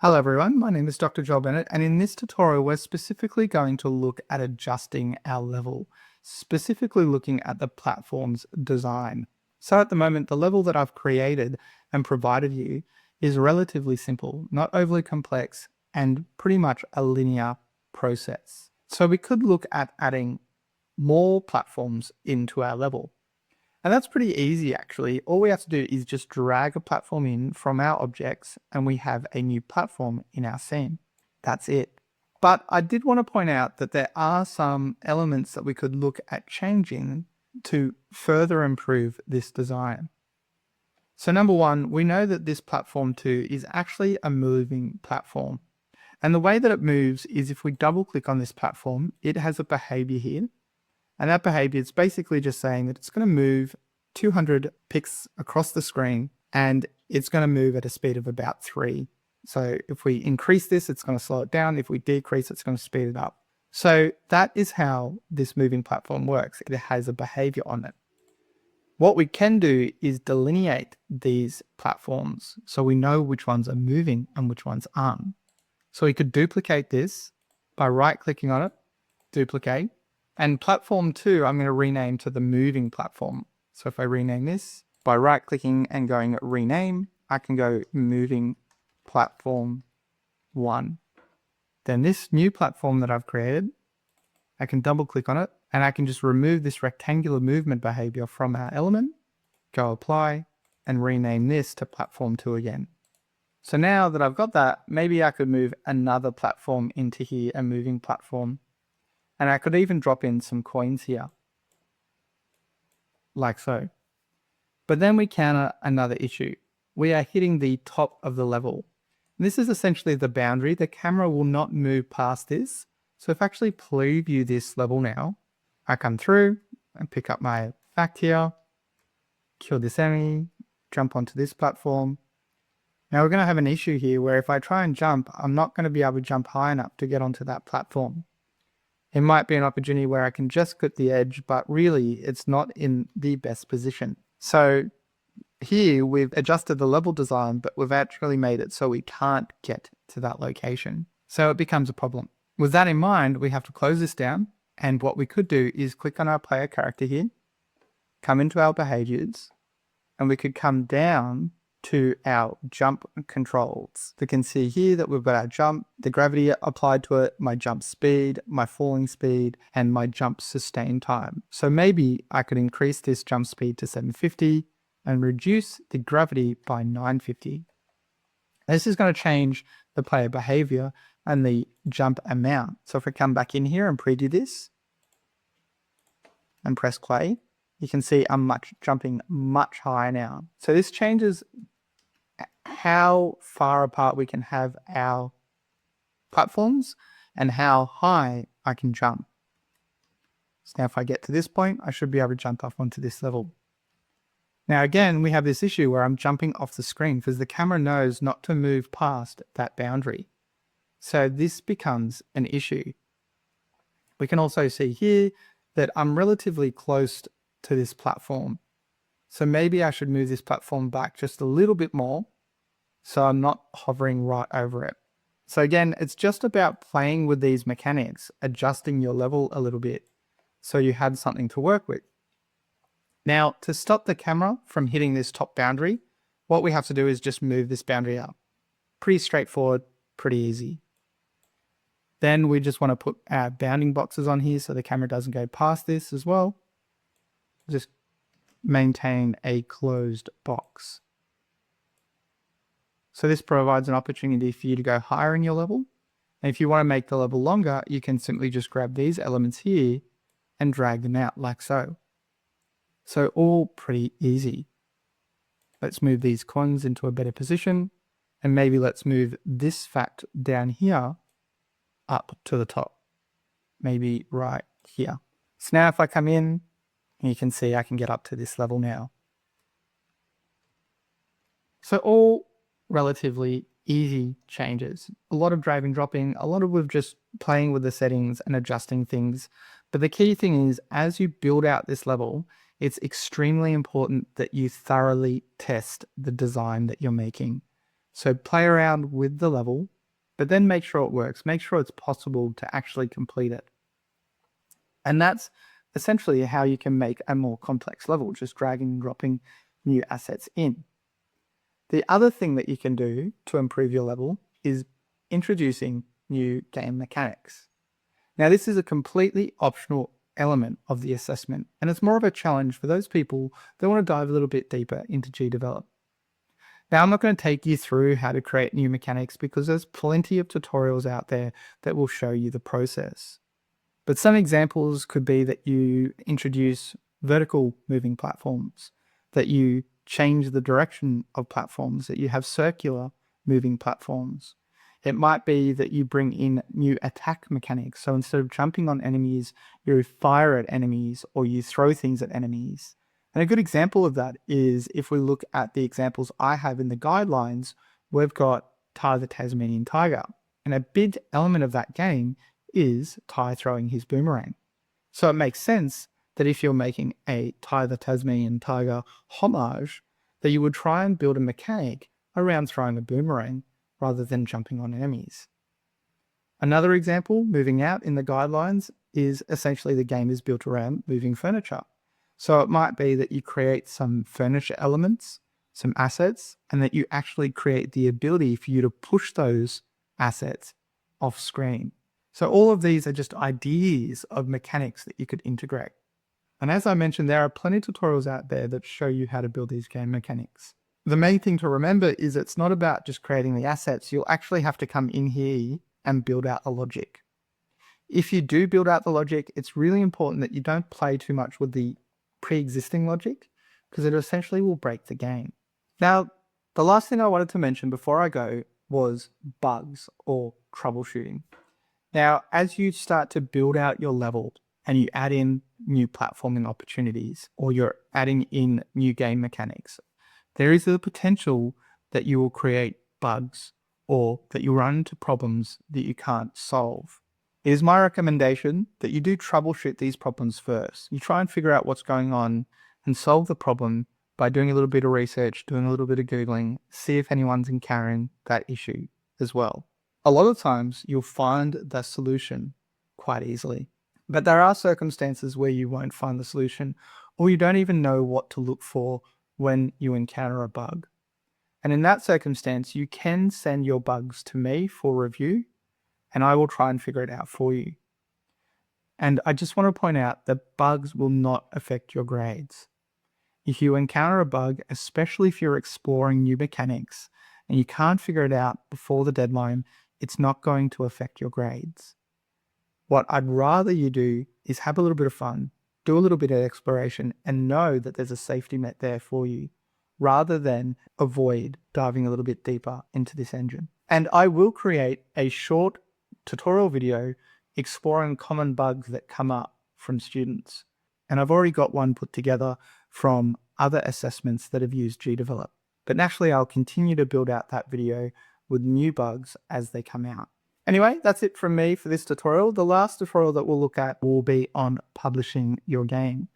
Hello everyone, my name is Dr. Joel Bennett, and in this tutorial we're specifically going to look at adjusting our level, specifically looking at the platform's design. So at the moment, the level that I've created and provided you is relatively simple, not overly complex, and pretty much a linear process. So we could look at adding more platforms into our level. And that's pretty easy actually. All we have to do is just drag a platform in from our objects and we have a new platform in our scene. That's it. But I did want to point out that there are some elements that we could look at changing to further improve this design. So number one, we know that this platform 2 is actually a moving platform. And the way that it moves is if we double click on this platform, it has a behavior here. And that behavior is basically just saying that it's going to move 200 pixels across the screen and it's going to move at a speed of about 3. So if we increase this, it's going to slow it down. If we decrease, it's going to speed it up. So that is how this moving platform works. It has a behavior on it. What we can do is delineate these platforms so we know which ones are moving and which ones aren't. So we could duplicate this by right-clicking on it, duplicate, and platform 2, I'm going to rename to the moving platform. So if I rename this, by right-clicking and going rename, I can go moving platform 1. Then this new platform that I've created, I can double-click on it, and I can just remove this rectangular movement behavior from our element, go apply, and rename this to platform 2 again. So now that I've got that, maybe I could move another platform into here, a moving platform. And I could even drop in some coins here, like so. But then we counter another issue. We are hitting the top of the level. This is essentially the boundary. The camera will not move past this. So if I actually preview this level now, I come through and pick up my fact here, kill this enemy, jump onto this platform. Now we're going to have an issue here where if I try and jump, I'm not going to be able to jump high enough to get onto that platform. It might be an opportunity where I can just cut the edge, but really it's not in the best position. So here we've adjusted the level design, but we've actually made it so we can't get to that location. So it becomes a problem. With that in mind, we have to close this down. And what we could do is click on our player character here, come into our behaviors, and we could come down to our jump controls. We can see here that we've got our jump, the gravity applied to it, my jump speed, my falling speed, and my jump sustain time. So maybe I could increase this jump speed to 750 and reduce the gravity by 950. This is going to change the player behavior and the jump amount. So if I come back in here and preview this and press play, you can see I'm jumping much higher now. So this changes how far apart we can have our platforms and how high I can jump. So now if I get to this point, I should be able to jump up onto this level. Now again, we have this issue where I'm jumping off the screen because the camera knows not to move past that boundary. So this becomes an issue. We can also see here that I'm relatively close to this platform. So maybe I should move this platform back just a little bit more so I'm not hovering right over it. So again, it's just about playing with these mechanics, adjusting your level a little bit so you had something to work with. Now, to stop the camera from hitting this top boundary, what we have to do is just move this boundary up. Pretty straightforward, pretty easy. Then we just want to put our bounding boxes on here so the camera doesn't go past this as well. Just maintain a closed box. So this provides an opportunity for you to go higher in your level. And if you want to make the level longer, you can simply just grab these elements here and drag them out like so. So all pretty easy. Let's move these coins into a better position. And maybe let's move this fact down here up to the top. Maybe right here. So now if I come in, you can see I can get up to this level now. So all relatively easy changes. A lot of drag and dropping, a lot of with just playing with the settings and adjusting things. But the key thing is, as you build out this level, it's extremely important that you thoroughly test the design that you're making. So play around with the level, but then make sure it works. Make sure it's possible to actually complete it. And that's essentially how you can make a more complex level, just dragging and dropping new assets in. The other thing that you can do to improve your level is introducing new game mechanics. Now, this is a completely optional element of the assessment, and it's more of a challenge for those people that want to dive a little bit deeper into GDevelop. Now, I'm not going to take you through how to create new mechanics because there's plenty of tutorials out there that will show you the process. But some examples could be that you introduce vertical moving platforms, that you change the direction of platforms, that you have circular moving platforms. It might be that you bring in new attack mechanics. So instead of jumping on enemies, you fire at enemies or you throw things at enemies. And a good example of that is if we look at the examples I have in the guidelines, we've got Ty the Tasmanian Tiger. And a big element of that game is Ty throwing his boomerang. So it makes sense that if you're making a Ty the Tasmanian Tiger homage, that you would try and build a mechanic around throwing a boomerang rather than jumping on enemies. Another example, moving out in the guidelines, is essentially the game is built around moving furniture. So it might be that you create some furniture elements, some assets, and that you actually create the ability for you to push those assets off screen. So all of these are just ideas of mechanics that you could integrate. And as I mentioned, there are plenty of tutorials out there that show you how to build these game mechanics. The main thing to remember is it's not about just creating the assets. You'll actually have to come in here and build out the logic. If you do build out the logic, it's really important that you don't play too much with the pre-existing logic because it essentially will break the game. Now, the last thing I wanted to mention before I go was bugs or troubleshooting. Now, as you start to build out your level and you add in new platforming opportunities or you're adding in new game mechanics, there is the potential that you will create bugs or that you run into problems that you can't solve. It is my recommendation that you do troubleshoot these problems first. You try and figure out what's going on and solve the problem by doing a little bit of research, doing a little bit of Googling, see if anyone's encountering that issue as well. A lot of times you'll find the solution quite easily, but there are circumstances where you won't find the solution or you don't even know what to look for when you encounter a bug. And in that circumstance, you can send your bugs to me for review and I will try and figure it out for you. And I just want to point out that bugs will not affect your grades. If you encounter a bug, especially if you're exploring new mechanics and you can't figure it out before the deadline, it's not going to affect your grades. What I'd rather you do is have a little bit of fun, do a little bit of exploration, and know that there's a safety net there for you, rather than avoid diving a little bit deeper into this engine. And I will create a short tutorial video exploring common bugs that come up from students. And I've already got one put together from other assessments that have used GDevelop. But naturally, I'll continue to build out that video with new bugs as they come out. Anyway, that's it from me for this tutorial. The last tutorial that we'll look at will be on publishing your game.